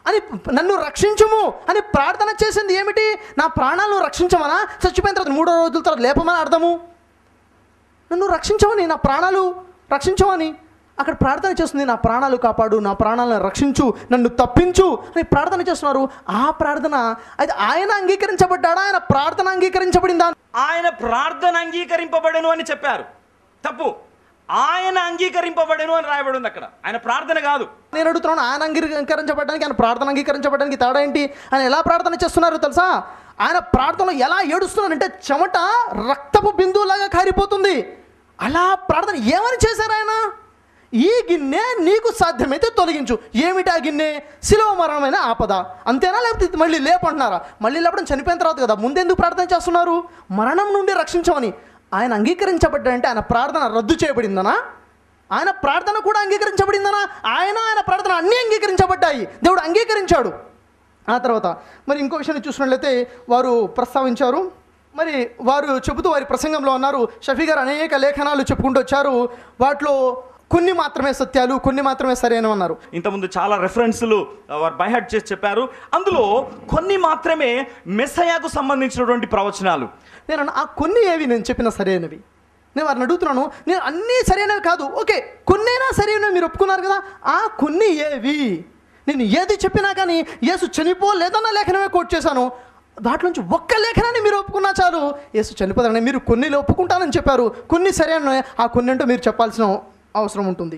అని, నన్ను రక్షించుము అని ప్రార్థన చేసింది. ఏమిటి? నా ప్రాణాలను రక్షించమనా? చచ్చిపోయిన తర్వాత 3వ రోజుల తర్వాత లేపమని అర్థము. నన్ను రక్షించమని, నా ప్రాణాలు రక్షించమని అక్కడ ప్రార్థన చేస్తుంది. నా ప్రాణాలు కాపాడు, నా ప్రాణాలను రక్షించు, నన్ను తప్పించు అని ప్రార్థన చేస్తున్నారు. ఆ ప్రార్థన అది ఆయన అంగీకరించబడ్డాడా? ఆయన ప్రార్థన అంగీకరించబడిందా?
ఆయన ప్రార్థన అంగీకరింపబడెను అని చెప్పారు. తప్పు. ఆయన అంగీకరింపబడెను అని రాయబడి ఉంది అక్కడ. ఆయన ప్రార్థన కాదు.
నేను అడుగుతున్నాను, ఆయన అంగీకరించబడడానికి ఆయన ప్రార్థన అంగీకరించబడడానికి తేడా ఏంటి? ఆయన ఎలా ప్రార్థన చేస్తున్నారు తెలుసా? ఆయన ప్రార్థనలో ఎలా ఏడుస్తున్నారంటే చెమట రక్తపు బిందువులాగా కారిపోతుంది. అలా ప్రార్థన ఏమని చేశారు ఆయన? ఈ గిన్నె నీకు సాధ్యమైతే తొలగించు. ఏమిటి ఆ గిన్నె? శిలువ మరణమైన ఆపద. అంతేనా? లేకపోతే మళ్ళీ లేపంటున్నారా? మళ్ళీ లేపడం చనిపోయిన తర్వాత కదా. ముందెందుకు ప్రార్థన చేస్తున్నారు? మరణం నుండి రక్షించమని. ఆయన అంగీకరించబడ్డాడంటే ఆయన ప్రార్థన రద్దు చేయబడిందనా? ఆయన ప్రార్థన కూడా అంగీకరించబడిందనా? ఆయన ప్రార్థన అన్నీ అంగీకరించబడ్డాయి. దేవుడు అంగీకరించాడు. ఆ తర్వాత మరి ఇంకో విషయాన్ని చూసినట్లయితే వారు ప్రస్తావించారు. మరి వారు చెబుతూ వారి ప్రసంగంలో అన్నారు, షఫీ గారు అనేక లేఖనాలు చెప్పుకుంటూ వచ్చారు. వాటిలో కొన్ని మాత్రమే సత్యాలు, కొన్ని మాత్రమే సరైనవి అన్నారు.
ఇంతకుముందు చాలా రెఫరెన్స్లు వారు బైహార్ట్ చేసి చెప్పారు. అందులో కొన్ని మాత్రమే మెస్సయాకు సంబంధించినటువంటి ప్రవచనాలు.
నేను ఆ కొన్ని ఏవి నేను చెప్పిన సరైనవి? నేను వారిని అడుగుతున్నాను. నేను అన్నీ సరైనవి కాదు, ఓకే కొన్నైనా సరైనవి మీరు ఒప్పుకున్నారు కదా, ఆ కొన్ని ఏవి? నేను ఏది చెప్పినా కానీ యేసు చనిపోలేదన్న లేఖనమే కోట్ చేశాను. దాంట్లోంచి ఒక్క లేఖనాన్ని మీరు ఒప్పుకున్నా చాలు. యేసు చనిపోతారని మీరు కొన్ని ఒప్పుకుంటానని చెప్పారు. కొన్ని సరైన, ఆ కొన్ని అంటే మీరు చెప్పాల్సిన అవసరం ఉంటుంది.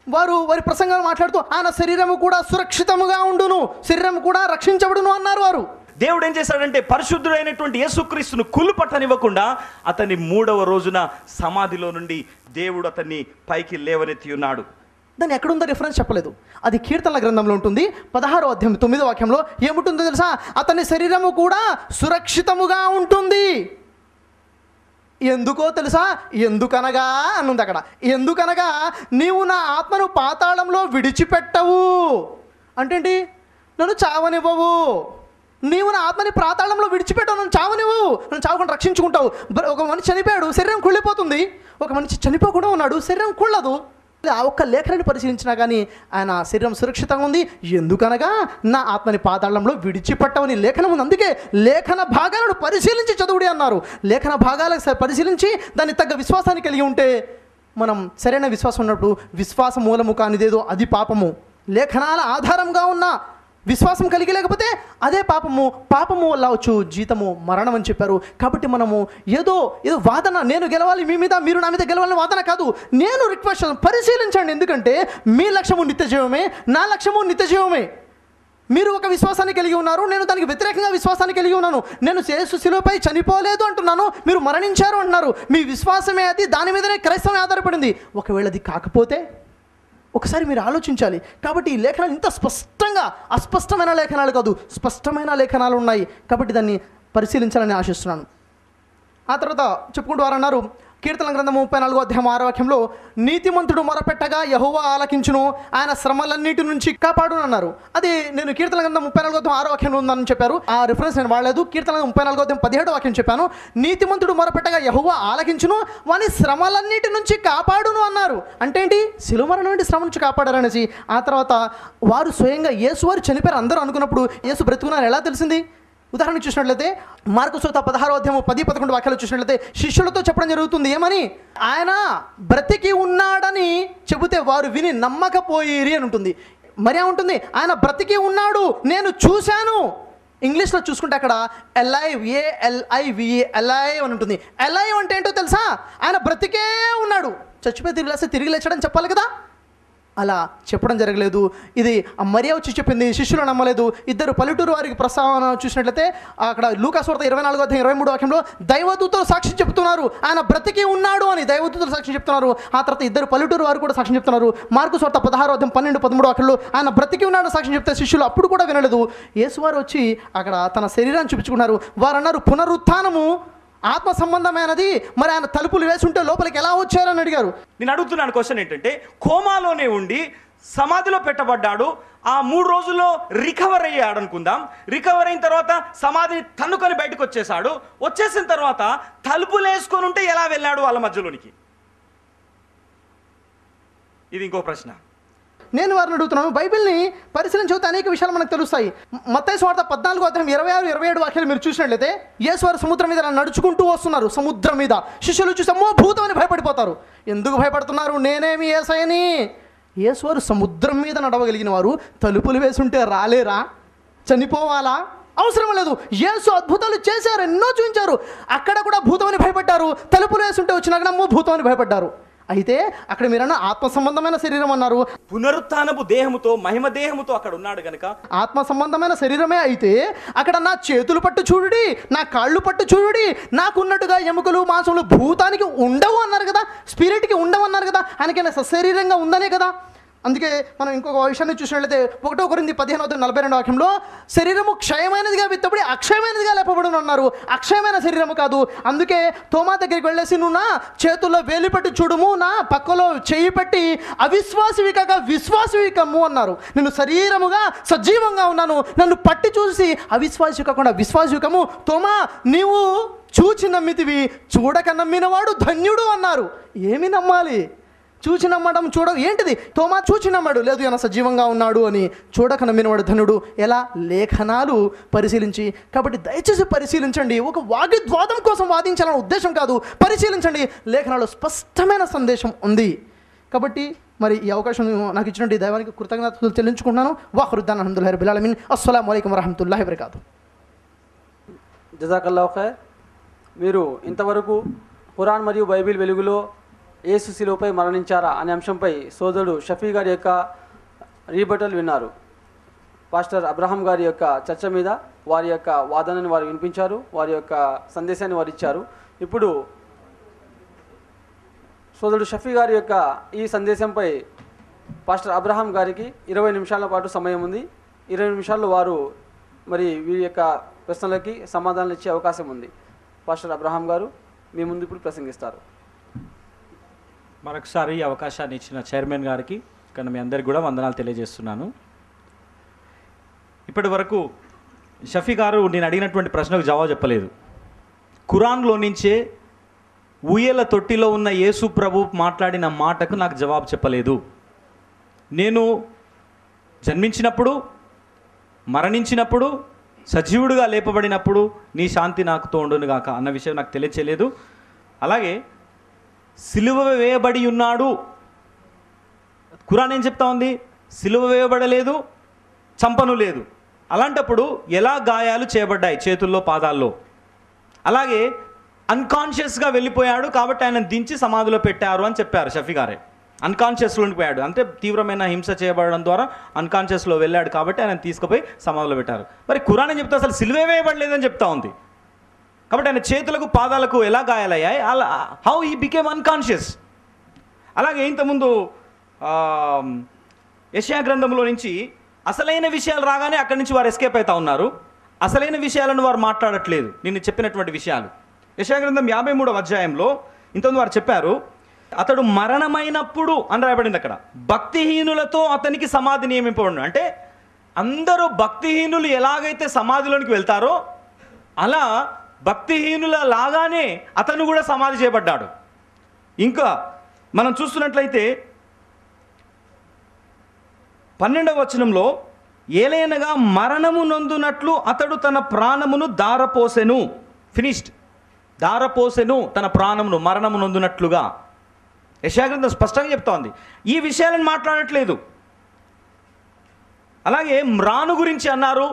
వారి ప్రసంగాలు మాట్లాడుతూ ఆయన శరీరము కూడా సురక్షితముగా ఉండును, శరీరము కూడా రక్షించబడును అన్నారు. వారు
దేవుడు ఏం చేశాడంటే పరిశుద్ధుడైనటువంటి యేసుక్రీస్తును కుళ్ళు పట్టనివ్వకుండా అతన్ని 3వ రోజున సమాధిలో నుండి దేవుడు అతన్ని పైకి లేవనెత్తి ఉన్నాడు.
దాన్ని ఎక్కడుందో రిఫరెన్స్ చెప్పలేదు. అది కీర్తనల గ్రంథంలో ఉంటుంది. 16వ అధ్యాయం 9వ వాక్యంలో ఏముంటుందో తెలుసా? అతని శరీరము కూడా సురక్షితముగా ఉంటుంది. ఎందుకో తెలుసా? ఎందుకనగా అనుంది అక్కడ. ఎందుకనగా నీవు నా ఆత్మను పాతాళంలో విడిచిపెట్టవు. అంటే నన్ను చావనివ్వవు. నీవు నా ఆత్మని పాతాళంలో విడిచిపెట్టవు, నన్ను చావనివ్వు, నన్ను చావకుండా రక్షించుకుంటావు. ఒక మనిషి చనిపోయాడు, శరీరం కుళ్ళిపోతుంది. ఒక మనిషి చనిపోకుండా ఉన్నాడు, శరీరం కుళ్ళదు. ఆ ఒక్క లేఖనాన్ని పరిశీలించినా కానీ ఆయన శరీరం సురక్షితంగా ఉంది. ఎందుకనగా నా ఆత్మని పాతాళంలో విడిచిపెట్టవని లేఖనం ఉంది. అందుకే లేఖన భాగాలను పరిశీలించి చదువుడి అన్నారు. లేఖన భాగాలకు పరిశీలించి దాన్ని తగ్గ విశ్వాసాన్ని కలిగి ఉంటే మనం సరైన విశ్వాసం ఉన్నప్పుడు విశ్వాస మూలము కానిదేదో అది పాపము. లేఖనాల ఆధారంగా ఉన్న విశ్వాసం కలిగి లేకపోతే అదే పాపము. పాపము వల్ల వచ్చు జీతము మరణం అని చెప్పారు. కాబట్టి మనము ఏదో వాదన, నేను గెలవాలి మీ మీద, మీరు నా మీద గెలవాలని వాదన కాదు. నేను రిక్వెస్ట్ పరిశీలించండి. ఎందుకంటే మీ లక్ష్యము నిత్య జీవమే, నా లక్ష్యము నిత్య జీవమే. మీరు ఒక విశ్వాసాన్ని కలిగి ఉన్నారు, నేను దానికి వ్యతిరేకంగా విశ్వాసాన్ని కలిగి ఉన్నాను. నేను యేసు శిలువపై చనిపోలేదు అంటున్నాను, మీరు మరణించారు అంటున్నారు. మీ విశ్వాసమే అది, దాని మీదనే క్రైస్తవం ఆధారపడింది. ఒకవేళ అది కాకపోతే ఒకసారి మీరు ఆలోచించాలి. కాబట్టి ఈ లేఖనాలు ఇంత స్పష్టంగా, అస్పష్టమైన లేఖనాలు కాదు, స్పష్టమైన లేఖనాలు ఉన్నాయి. కాబట్టి దాన్ని పరిశీలించాలని ఆశిస్తున్నాను. ఆ తర్వాత చెప్పుకుంటూ వారు అన్నారు, కీర్తన గ్రంథం 34వ అధ్యాయం 6వ వాక్యంలో నీతిమంతుడు మొరపెట్టగా యెహోవా ఆలకించును, ఆయన శ్రమలన్నిటి నుంచి కాపాడును అన్నారు. అది నేను కీర్తన గ్రంథం 34వ అధ్యాయం 6వ వాక్యంలో ఉందని చెప్పారు. ఆ రిఫరెన్స్ నేను వాడలేదు. కీర్తన 34వ అధ్యాయం 17వ వాక్యం చెప్పాను. నీతిమంతుడు మొరపెట్టగా యెహోవా ఆలకించును, వాని శ్రమలన్నిటి నుంచి కాపాడును అన్నారు. అంటే ఏంటి? శిలువ మరణం నుండి శ్రమ నుంచి కాపాడారనేసి. ఆ తర్వాత వారు స్వయంగా యేసు వారు చనిపోయారు అందరూ అనుకున్నప్పుడు యేసు బ్రతుకున్నారు ఎలా తెలిసింది? ఉదాహరణ చూసినట్లయితే మార్కు సువార్త 16వ అధ్యాయం 10-11 వాక్యాలు చూసినట్లయితే శిష్యులతో చెప్పడం జరుగుతుంది. ఏమని? ఆయన బ్రతికి ఉన్నాడని చెబితే వారు విని నమ్మకపోయిరి అని ఉంటుంది. మరి ఏముంటుంది? ఆయన బ్రతికి ఉన్నాడు, నేను చూశాను, ఇంగ్లీష్లో చూసుకుంటే అక్కడ ఎలైవ్, ALIVE, ఎలైవ్ అని ఉంటుంది. ఎలైవ్ అంటే ఏంటో తెలుసా? ఆయన బ్రతికే ఉన్నాడు, చచ్చిపోయి తిరిగి లేచాడని చెప్పాలి కదా, అలా చెప్పడం జరగలేదు. ఇది మరియా వచ్చి చెప్పింది, శిష్యులు నమ్మలేదు. ఇద్దరు పల్లెటూరు వారికి ప్రస్తావన చూసినట్లయితే అక్కడ లూకా సువార్త 24:23 వాక్యంలో దైవదూతలు సాక్ష్యం చెప్తున్నారు ఆయన బ్రతికి ఉన్నాడు అని, దైవదూతలు సాక్ష్యం చెప్తున్నారు. ఆ తర్వాత ఇద్దరు పల్లెటూరు వారు కూడా సాక్ష్యం చెప్తున్నారు. మార్కు సువార్త 16:12-13 వాక్యంలో ఆయన బ్రతికి ఉన్నాడు సాక్ష్యం చెప్తే శిష్యులు అప్పుడు కూడా వినలేదు. యేసువారు వచ్చి అక్కడ తన శరీరాన్ని చూపించుకున్నారు. వారు అన్నారు పునరుత్థానము ఆత్మ సంబంధమైనది, మరి ఆయన తలుపులు వేసుంటే లోపలికి ఎలా వచ్చారని అడిగారు.
నేను అడుగుతున్నాను క్వశ్చన్ ఏంటంటే, కోమాలోనే ఉండి సమాధిలో పెట్టబడ్డాడు, ఆ 3 రోజుల్లో రికవర్ అయ్యాడు అనుకుందాం. రికవర్ అయిన తర్వాత సమాధిని తన్నుకొని బయటకు వచ్చేసిన తర్వాత తలుపులు వేసుకొని ఉంటే ఎలా వెళ్ళాడు వాళ్ళ మధ్యలోనికి? ఇది ఇంకో ప్రశ్న.
నేను వారిని అడుగుతున్నాను, బైబిల్ని పరిశీలించే అనేక విషయాలు మనకు తెలుస్తాయి. మత్తయి సువార్త 14:26-27 వాక్యాలు మీరు చూసినట్లయితే యేసువారు సముద్రం మీద నడుచుకుంటూ వస్తున్నారు. సముద్రం మీద శిష్యులు చూసి అమ్మో భూతం అని భయపడిపోతారు. ఎందుకు భయపడుతున్నారు? నేనేమి యేసయ్యని. యేసువారు సముద్రం మీద నడవగలిగిన వారు తలుపులు వేసుంటే రాలేరా? చనిపోవాలా? అవసరం లేదు. యేసు అద్భుతాలు చేశారు, ఎన్నో చూపించారు. అక్కడ కూడా భూతం అని భయపడ్డారు. తలుపులు వేసుంటే వచ్చినాక అమ్మో భూతం అని భయపడ్డారు. అయితే అక్కడ మీరన్నా ఆత్మ సంబంధమైన శరీరం అన్నారు.
పునరుత్థానపు దేహముతో, మహిమ దేహముతో అక్కడ ఉన్నాడు కనుక
ఆత్మ సంబంధమైన శరీరమే అయితే అక్కడ నా చేతులు పట్టు చూడుడి, నా కాళ్ళు పట్టు చూడుడి, నాకున్నట్టుగా ఎముకలు మాంసములు భూతానికి ఉండవు అన్నారు కదా, స్పిరిట్కి ఉండవు అన్నారు కదా, ఆయనకైనా సశరీరంగా ఉందనే కదా. అందుకే మనం ఇంకొక విషయాన్ని చూసినట్లయితే 1 కొరింథీ 15:42 వాక్యంలో శరీరము క్షయమైనదిగా విత్తబడి అక్షయమైనదిగా లేపబడును అన్నారు. అక్షయమైన శరీరము కాదు. అందుకే తోమా దగ్గరికి వెళ్ళేసి నువ్వు నా చేతుల్లో వేలి పెట్టి చూడుము, నా పక్కలో చేయి పెట్టి అవిశ్వాసివి కాక విశ్వాసివి కమ్ము అన్నారు. నేను శరీరముగా సజీవంగా ఉన్నాను, నన్ను పట్టి చూసి అవిశ్వాసి కాకుండా విశ్వాసివి కమ్ము. తోమా నీవు చూచి నమ్మితివి, చూడక నమ్మినవాడు ధన్యుడు అన్నారు. ఏమి నమ్మాలి? చూచి నమ్మడం ఏంటిది? తోమా చూచి నమ్మాడు, లేదు ఆయన సజీవంగా ఉన్నాడు అని. చూడక నమ్మినవాడు ధనుడు. ఎలా? లేఖనాలు పరిశీలించి. కాబట్టి దయచేసి పరిశీలించండి. ఒక వాగ్వాదం కోసం వాదించాలన్న ఉద్దేశం కాదు, పరిశీలించండి. లేఖనాలు స్పష్టమైన సందేశం ఉంది. కాబట్టి మరి ఈ అవకాశం నాకు ఇచ్చినటువంటి దైవానికి కృతజ్ఞతలు చెల్లించుకుంటున్నాను. వాహరుద్దాన్ అల్హమ్దులిల్లాహి రబ్బిల్ ఆలమీన్. అస్సలాము అలైకుం వరహమతుల్లాహి వబరకాతుహు.
జజాకల్లాహు ఖైర్. మీరు ఇంతవరకు ఖురాన్ మరియు బైబిల్ వెలుగులో యేసు శిలువపై మరణించారా అనే అంశంపై సోదరుడు షఫీ గారి యొక్క రీబటల్ విన్నారు. పాస్టర్ అబ్రహాం గారి యొక్క చర్చ మీద వారి యొక్క వాదనని వారు వినిపించారు, వారి యొక్క సందేశాన్ని వారు ఇచ్చారు. ఇప్పుడు సోదరుడు షఫీ గారి యొక్క ఈ సందేశంపై పాస్టర్ అబ్రహాం గారికి 20 నిమిషాల పాటు సమయం ఉంది. 20 నిమిషాల్లో వారు మరి వీరి యొక్క ప్రశ్నలకి సమాధానాలు ఇచ్చే అవకాశం ఉంది. పాస్టర్ అబ్రహాం గారు మీ ముందు ఇప్పుడు ప్రసంగిస్తారు.
మరొకసారి ఈ అవకాశాన్ని ఇచ్చిన చైర్మన్ గారికి కానీ మీ అందరికి కూడా వందనాలు తెలియజేస్తున్నాను. ఇప్పటి వరకు షఫీ గారు నేను అడిగినటువంటి ప్రశ్నకు జవాబు చెప్పలేదు. ఖురాన్లో నుంచే ఊయల తొట్టిలో ఉన్న యేసు ప్రభు మాట్లాడిన మాటకు నాకు జవాబు చెప్పలేదు. నేను జన్మించినప్పుడు, మరణించినప్పుడు, సజీవుడిగా లేపబడినప్పుడు నీ శాంతి నాకు తోడును గాక అన్న విషయం నాకు తెలియచేయలేదు. అలాగే సిలువ వేయబడి ఉన్నాడు, ఖురాన్ ఏం చెప్తా ఉంది? సిలువ వేయబడలేదు, చంపను లేదు. అలాంటప్పుడు ఎలా గాయాలు చేయబడ్డాయి చేతుల్లో, పాదాల్లో? అలాగే అన్కాన్షియస్గా వెళ్ళిపోయాడు కాబట్టి ఆయన దించి సమాధిలో పెట్టారు అని చెప్పారు షఫీ గారే. అన్కాన్షియస్లోకి పోయాడు, అంటే తీవ్రమైన హింస చేయబడడం ద్వారా అన్కాన్షియస్లో వెళ్ళాడు కాబట్టి ఆయన తీసుకుపోయి సమాధిలో పెట్టారు. మరి ఖురాన్ ఏం చెప్తా? అసలు సిలువే వేయబడలేదని చెప్తా ఉంది. కాబట్టి ఆయన చేతులకు, పాదాలకు ఎలా గాయాలయ్యాయి? అలా హౌ హీ బికేమ్ అన్కాన్షియస్. అలాగే ఇంతకుముందు యెషయా గ్రంథంలో నుంచి అసలైన విషయాలు రాగానే అక్కడి నుంచి వారు ఎస్కేప్ అవుతా ఉన్నారు. అసలైన విషయాలను వారు మాట్లాడట్లేదు. నేను చెప్పినటువంటి విషయాలు యెషయా గ్రంథం 53వ అధ్యాయంలో ఇంతకుముందు వారు చెప్పారు, అతడు మరణమైనప్పుడు అని రాయబడింది అక్కడ. భక్తిహీనులతో అతనికి సమాధి నియమింపబడి, అంటే అందరూ భక్తిహీనులు ఎలాగైతే సమాధిలోనికి వెళ్తారో అలా భక్తిహీనుల లాగానే అతను కూడా సమాధి చేయబడ్డాడు. ఇంకా మనం చూస్తున్నట్లయితే 12వ వచనంలో ఏలైనగా మరణము నొందునట్లు అతడు తన ప్రాణమును దారపోసెను. ఫినిష్డ్. దారపోసెను తన ప్రాణమును, మరణము నొందునట్లుగా. యెషయా గ్రంథం స్పష్టంగా చెప్తా ఉంది. ఈ విషయాలను మాట్లాడట్లేదు. అలాగే మ్రాను గురించి అన్నారు,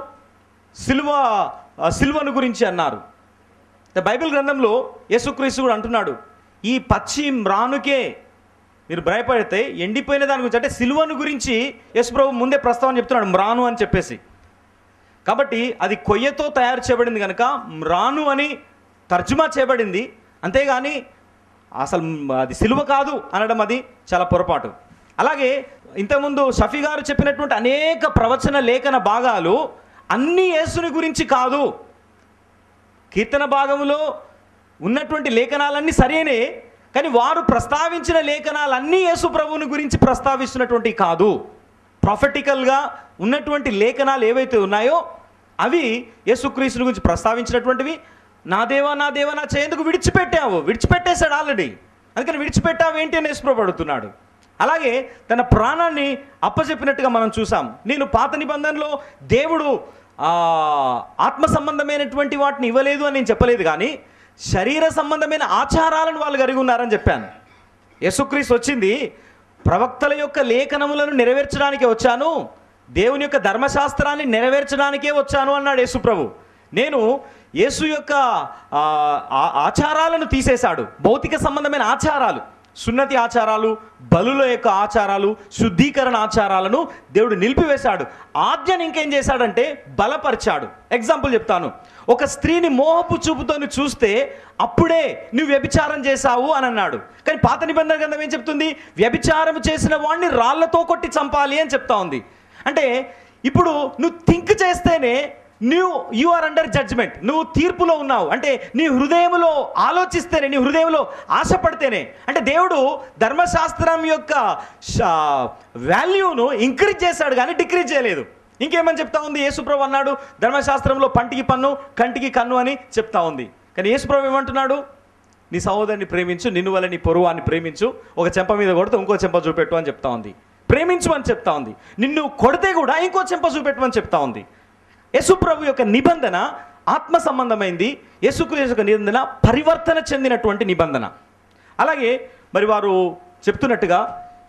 సిలువను గురించి అన్నారు. బైబిల్ గ్రంథంలో యేసుక్రీస్తు కూడా అంటున్నాడు, ఈ పచ్చి మ్రానుకే మీరు భయపడితే ఎండిపోయిన దాని గురించి, అంటే సిలువను గురించి యేసుప్రభు ముందే ప్రస్తావన చెప్తున్నాడు, మ్రాను అని చెప్పేసి. కాబట్టి అది కొయ్యతో తయారు చేయబడింది కనుక మ్రాను అని తర్జుమా చేయబడింది, అంతేగాని అసలు అది సిలువ కాదు అనడం అది చాలా పొరపాటు. అలాగే ఇంతకుముందు షఫీ గారు చెప్పినటువంటి అనేక ప్రవచన లేఖన భాగాలు అన్నీ యేసుని గురించి కాదు. కీర్తన భాగంలో ఉన్నటువంటి లేఖనాలన్నీ సరైనే, కానీ వారు ప్రస్తావించిన లేఖనాలన్నీ యేసు ప్రభువుని గురించి ప్రస్తావిస్తున్నటువంటి కాదు. ప్రాఫెటికల్గా ఉన్నటువంటి లేఖనాలు ఏవైతే ఉన్నాయో అవి యేసుక్రీస్తుని గురించి ప్రస్తావించినటువంటివి. నా దేవా నా దేవా నా చేయందుకు విడిచిపెట్టేశాడు ఆల్రెడీ, అందుకని విడిచిపెట్టావు ఏంటి అని యేసు ప్రభు అడుగుతున్నాడు. అలాగే తన ప్రాణాన్ని అప్పచెప్పినట్టుగా మనం చూసాం. నేను పాత నిబంధనలో దేవుడు ఆత్మ సంబంధమైనటువంటి వాటిని ఇవ్వలేదు అని నేను చెప్పలేదు, కానీ శరీర సంబంధమైన ఆచారాలను వాళ్ళు కలిగి ఉన్నారని చెప్పాను. యేసుక్రీస్తు వచ్చింది ప్రవక్తల యొక్క లేఖనములను నెరవేర్చడానికే వచ్చాను, దేవుని యొక్క ధర్మశాస్త్రాన్ని నెరవేర్చడానికే వచ్చాను అన్నాడు యేసు ప్రభు. నేను యేసు యొక్క ఆచారాలను తీసేశాడు. భౌతిక సంబంధమైన ఆచారాలు, సున్నతి ఆచారాలు, బలుల యొక్క ఆచారాలు, శుద్ధీకరణ ఆచారాలను దేవుడు నిలిపివేశాడు. ఆజ్ఞను ఇంకేం చేశాడంటే బలపరిచాడు. ఎగ్జాంపుల్ చెప్తాను. ఒక స్త్రీని మోహపు చూపుతోని చూస్తే అప్పుడే నువ్వు వ్యభిచారం చేశావు అని అన్నాడు. కానీ పాత నిబంధన గ్రంథం ఏం చెప్తుంది? వ్యభిచారం చేసిన వాడిని రాళ్లతో కొట్టి చంపాలి అని చెప్తా ఉంది. అంటే ఇప్పుడు నువ్వు థింక్ చేస్తేనే యు ఆర్ అండర్ జడ్జ్మెంట్, నువ్వు తీర్పులో ఉన్నావు. అంటే నీ హృదయంలో ఆలోచిస్తేనే, నీ హృదయంలో ఆశపడితేనే. అంటే దేవుడు ధర్మశాస్త్రం యొక్క వాల్యూను ఇంక్రీజ్ చేశాడు కానీ డిక్రీజ్ చేయలేదు. ఇంకేమని చెప్తా ఉంది? యేసుప్రభు అన్నాడు ధర్మశాస్త్రంలో పంటికి పన్ను కంటికి కన్ను అని చెప్తా ఉంది. కానీ యేసుప్రభు ఏమంటున్నాడు? నీ సహోదరుని ప్రేమించు, నిన్ను వల్ల నీ పొరుగువాన్ని ప్రేమించు, ఒక చెంప మీద కొడితే ఇంకో చెంప చూపెట్టు అని చెప్తా ఉంది. ప్రేమించు అని చెప్తా ఉంది. నిన్ను కొడితే కూడా ఇంకో చెంప చూపెట్టమని చెప్తా ఉంది. యేసుప్రభు యొక్క నిబంధన ఆత్మ సంబంధమైంది. యేసుక్రీస్తు యొక్క నిబంధన పరివర్తన చెందినటువంటి నిబంధన. అలాగే మరి వారు చెప్తున్నట్టుగా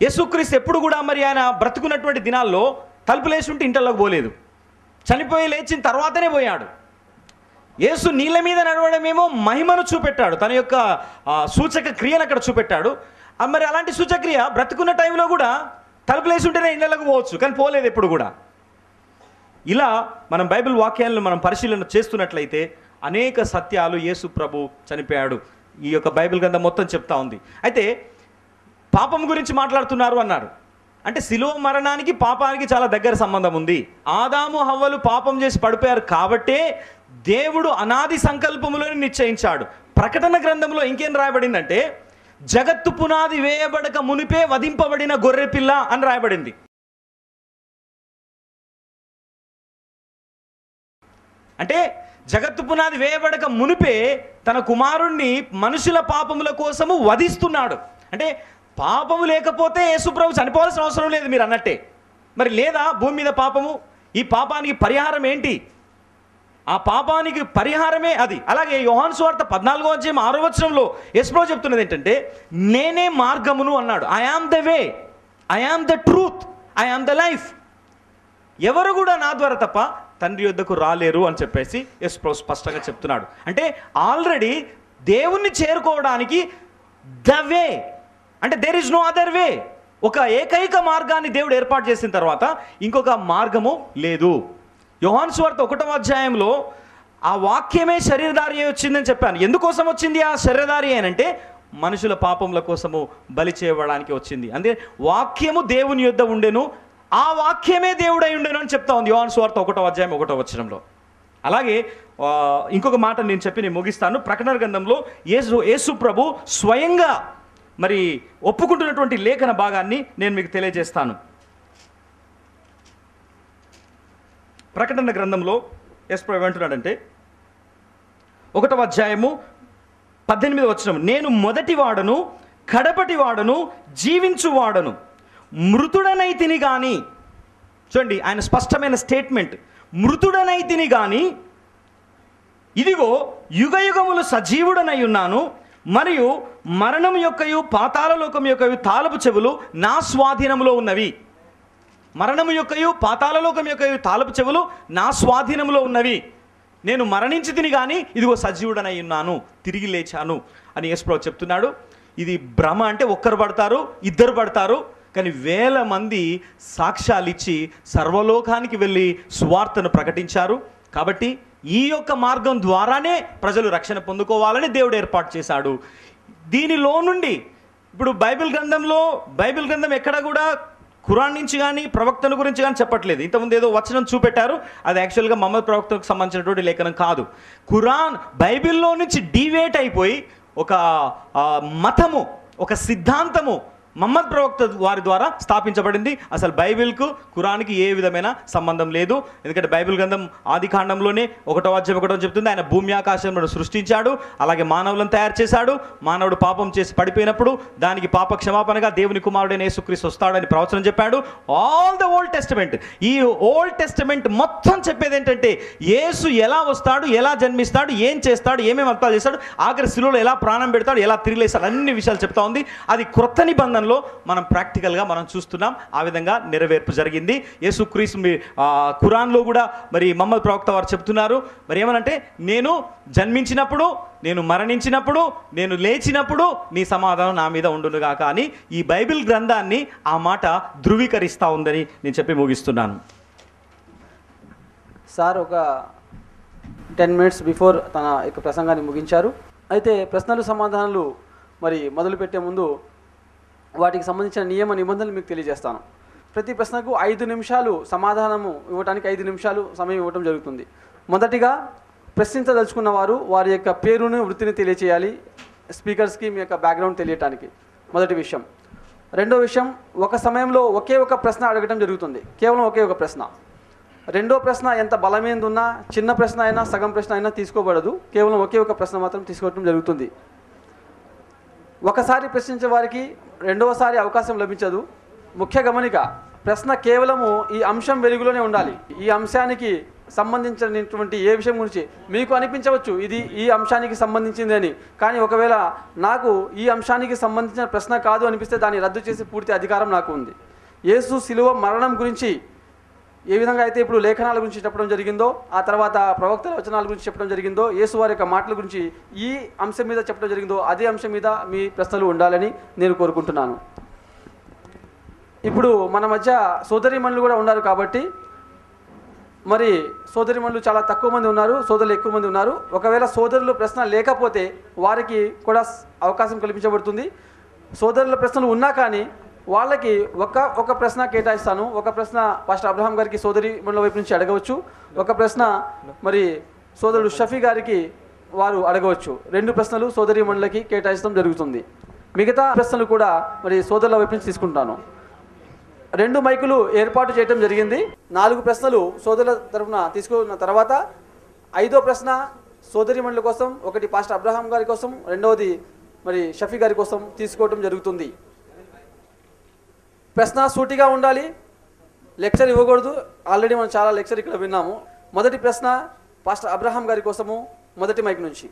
యేసుక్రీస్తు ఎప్పుడు కూడా మరి ఆయన బ్రతుకున్నటువంటి దినాల్లో తలుపులేసి ఉంటే ఇంటర్లోకి పోలేదు. చనిపోయి లేచిన తర్వాతనే పోయాడు. యేసు నీళ్ళ మీద నడవడమేమో మహిమను చూపెట్టాడు, తన యొక్క సూచక క్రియను అక్కడ చూపెట్టాడు. మరి అలాంటి సూచక్రియ బ్రతుకున్న టైంలో కూడా తలుపులేసి ఉంటేనే ఇండ్లకు పోవచ్చు, కానీ పోలేదు ఎప్పుడు కూడా. ఇలా మనం బైబిల్ వాక్యాలను మనం పరిశీలన చేస్తున్నట్లయితే అనేక సత్యాలు యేసు ప్రభు చనిపోయాడు ఈ యొక్క బైబిల్ గ్రంథం మొత్తం చెప్తా ఉంది. అయితే పాపం గురించి మాట్లాడుతున్నారు అన్నారు. అంటే శిలువ మరణానికి పాపానికి చాలా దగ్గర సంబంధం ఉంది. ఆదాము హవ్వలు పాపం చేసి పడిపోయారు కాబట్టే దేవుడు అనాది సంకల్పములను నిశ్చయించాడు. ప్రకటన గ్రంథంలో ఇంకేం రాయబడిందంటే జగత్తు పునాది వేయబడక మునిపే వధింపబడిన గొర్రెపిల్ల అని రాయబడింది. అంటే జగత్తు పునాది వేయబడక మునిపే తన కుమారుణ్ణి మనుషుల పాపముల కోసము వధిస్తున్నాడు. అంటే పాపము లేకపోతే యేసుప్రభు చనిపోవాల్సిన అవసరం లేదు మీరు అన్నట్టే. మరి లేదా భూమి మీద పాపము? ఈ పాపానికి పరిహారం ఏంటి? ఆ పాపానికి పరిహారమే అది. అలాగే యోహాను సువార్త 14వ అధ్యాయం 6వ వచనంలో యేసుప్రభు చెప్తున్నది ఏంటంటే నేనే మార్గమును అన్నాడు. I am the way, I am the truth, I am the life. ఎవరు కూడా నా ద్వారా తప్ప తండ్రి యొద్దకు రాలేరు అని చెప్పేసి యేసుప్రభు స్పష్టంగా చెప్తున్నాడు. అంటే ఆల్రెడీ దేవుణ్ణి చేరుకోవడానికి ద వే, అంటే there is no other way. ఒక ఏకైక మార్గాన్ని దేవుడు ఏర్పాటు చేసిన తర్వాత ఇంకొక మార్గము లేదు. యోహాను సువార్త 1వ అధ్యాయంలో ఆ వాక్యమే శరీరధారి అయి వచ్చిందని చెప్పాను. ఎందుకోసం వచ్చింది ఆ శరీరధారి అంటే మనుషుల పాపముల కోసము బలి చేయబడడానికి వచ్చింది. అంటే వాక్యము దేవుని యొద్ద ఉండెను, ఆ వాక్యమే దేవుడై ఉండెను అని చెప్తా ఉంది యోహాను సువార్త 1వ అధ్యాయం 1వ వచనంలో. అలాగే ఇంకొక మాట నేను చెప్పి నేను ముగిస్తాను. ప్రకటన గ్రంథంలో యేసు ప్రభు స్వయంగా మరి ఒప్పుకుంటున్నటువంటి లేఖన భాగాన్ని నేను మీకు తెలియజేస్తాను. ప్రకటన గ్రంథంలో యేసు ప్రభు ఏమంటున్నాడంటే 1వ అధ్యాయము 18వ వచనం, నేను మొదటివాడను కడపటివాడను జీవించువాడను, మృతుడనైతిని గాని. చూడండి ఆయన స్పష్టమైన స్టేట్మెంట్, మృతుడనైతిని గాని ఇదిగో యుగయుగములు సజీవుడనై ఉన్నాను, మరియు మరణం యొక్కయు పాతాళలోకం యొక్కయు తాళపు చెవులు నా స్వాధీనంలో ఉన్నవి. మరణము యొక్కయు పాతాళలోకం యొక్కయు తాళపు చెవులు నా స్వాధీనంలో ఉన్నవి. నేను మరణించి తిని కానీ ఇదిగో సజీవుడనై ఉన్నాను, తిరిగి లేచాను అని యేసుప్రభు చెప్తున్నాడు. ఇది భ్రమ అంటే ఒక్కరు పడతారు, ఇద్దరు పడతారు, కానీ వేల మంది సాక్ష్యాలు ఇచ్చి సర్వలోకానికి వెళ్ళి సువార్తను ప్రకటించారు. కాబట్టి ఈ యొక్క మార్గం ద్వారానే ప్రజలు రక్షణ పొందుకోవాలని దేవుడు ఏర్పాటు చేశాడు. దీనిలో నుండి ఇప్పుడు బైబిల్ గ్రంథం ఎక్కడ కూడా ఖురాన్ నుంచి కానీ ప్రవక్తల గురించి కానీ చెప్పట్లేదు. ఇంతకుముందు ఏదో వచనం చూపెట్టారు, అది యాక్చువల్గా మహమ్మద్ ప్రవక్తకు సంబంధించినటువంటి లేఖనం కాదు. ఖురాన్ బైబిల్లో నుంచి డీవేట్ అయిపోయి ఒక మతము, ఒక సిద్ధాంతము మహమ్మద్ ప్రవక్త వారి ద్వారా స్థాపించబడింది. అసలు బైబిల్కు ఖురాన్కి ఏ విధమైన సంబంధం లేదు. ఎందుకంటే బైబిల్ గ్రంథం ఆది కాండంలోనే 1వ అధ్యాయం 1వ చెప్తుంది, ఆయన భూమి ఆకాశములను సృష్టించాడు, అలాగే మానవులను తయారు చేశాడు. మానవుడు పాపం చేసి పడిపోయినప్పుడు దానికి పాప క్షమాపణగా దేవుని కుమారుడైన యేసుక్రీస్తు వస్తాడని ప్రవచనం చెప్పాడు. ఆల్ ద ఓల్డ్ టెస్టమెంట్, ఈ ఓల్డ్ టెస్టమెంట్ మొత్తం చెప్పేది ఏంటంటే యేసు ఎలా వస్తాడు, ఎలా జన్మిస్తాడు, ఏం చేస్తాడు, ఏమేమి అర్థాలు చేస్తాడు, ఆఖరి శిలువలో ఎలా ప్రాణం పెడతాడు, ఎలా తిరిగి లేస్తాడు, అన్ని విషయాలు చెప్తా ఉంది. అది క్రొత్త నిబంధనలో మనం ప్రాక్టికల్గా మనం చూస్తున్నాం. ఆ విధంగా నెరవేర్పు జరిగింది. యేసుక్రీస్తు ఖురాన్లో కూడా మరి మహమ్మద్ ప్రవక్త వారు చెప్తున్నారు. మరి ఏమనంటే, నేను జన్మించినప్పుడు, నేను మరణించినప్పుడు, నేను లేచినప్పుడు నీ సమాధానం నా మీద ఉండునుగాక అని ఈ బైబిల్ గ్రంథాన్ని ఆ మాట ధృవీకరిస్తూ ఉందని నేను చెప్పి ముగిస్తున్నాను.
సార్ ఒక 10 minutes బిఫోర్ తన యొక్క ప్రసంగాన్ని ముగించారు. అయితే ప్రశ్నలు సమాధానాలు మరి మొదలుపెట్టే ముందు వాటికి సంబంధించిన నియమ నిబంధనలు మీకు తెలియజేస్తాను. ప్రతి ప్రశ్నకు 5 నిమిషాలు సమాధానము ఇవ్వడానికి 5 నిమిషాలు సమయం ఇవ్వడం జరుగుతుంది. మొదటిగా ప్రశ్నించదలుచుకున్న వారు వారి యొక్క పేరును, వృత్తిని తెలియచేయాలి స్పీకర్స్కి, మీ యొక్క బ్యాక్గ్రౌండ్ తెలియటానికి. మొదటి విషయం. రెండో విషయం, ఒక సమయంలో ఒకే ఒక ప్రశ్న అడగడం జరుగుతుంది, కేవలం ఒకే ఒక ప్రశ్న. రెండో ప్రశ్న ఎంత బలమైనది ఉన్నా, చిన్న ప్రశ్న అయినా, సగం ప్రశ్న అయినా తీసుకోబడదు, కేవలం ఒకే ఒక ప్రశ్న మాత్రం తీసుకోవడం జరుగుతుంది. ఒకసారి ప్రశ్నించే వారికి రెండవసారి అవకాశం లభించదు. ముఖ్య గమనిక, ప్రశ్న కేవలము ఈ అంశం వెలుగులోనే ఉండాలి. ఈ అంశానికి సంబంధించినటువంటి ఏ విషయం గురించి మీకు అనిపించవచ్చు ఇది ఈ అంశానికి సంబంధించింది అని, కానీ ఒకవేళ నాకు ఈ అంశానికి సంబంధించిన ప్రశ్న కాదు అనిపిస్తే దాన్ని రద్దు చేసే పూర్తి అధికారం నాకు ఉంది. యేసు శిలువ మరణం గురించి ఏ విధంగా అయితే ఇప్పుడు లేఖనాల గురించి చెప్పడం జరిగిందో, ఆ తర్వాత ప్రవక్తల వచనాల గురించి చెప్పడం జరిగిందో, యేసు వారి యొక్క మాటల గురించి ఈ అంశం మీద చెప్పడం జరిగిందో, అదే అంశం మీద మీ ప్రశ్నలు ఉండాలని నేను కోరుకుంటున్నాను. ఇప్పుడు మన మధ్య సోదరీమణులు కూడా ఉన్నారు కాబట్టి, మరి సోదరీమణులు చాలా తక్కువ మంది ఉన్నారు, సోదరులు ఎక్కువ మంది ఉన్నారు. ఒకవేళ సోదరులు ప్రశ్న లేకపోతే వారికి కూడా అవకాశం కల్పించబడుతుంది. సోదరుల ప్రశ్నలు ఉన్నా కానీ వాళ్ళకి ఒక ప్రశ్న కేటాయిస్తాను. ఒక ప్రశ్న పాస్టర్ అబ్రహాం గారికి సోదరీమణుల వైపు నుంచి అడగవచ్చు, ఒక ప్రశ్న మరి సోదరుడు షఫీ గారికి వారు అడగవచ్చు. 2 ప్రశ్నలు సోదరీమణులకి కేటాయించడం జరుగుతుంది. మిగతా ప్రశ్నలు కూడా మరి సోదరుల వైపు నుంచి తీసుకుంటాను. 2 మైకులు ఏర్పాటు చేయడం జరిగింది. 4 ప్రశ్నలు సోదరుల తరఫున తీసుకున్న తర్వాత 5వ ప్రశ్న సోదరీమణుల కోసం, ఒకటి పాస్టర్ అబ్రహాం గారి కోసం, రెండవది మరి షఫీ గారి కోసం తీసుకోవడం జరుగుతుంది. ప్రశ్న సూటిగా ఉండాలి, లెక్చర్ ఇవ్వకూడదు. ఆల్రెడీ మనం చాలా లెక్చర్ ఇక్కడ విన్నాము. మొదటి ప్రశ్న పాస్టర్ అబ్రహాం గారి కోసము, మొదటి మైక్ నుంచి.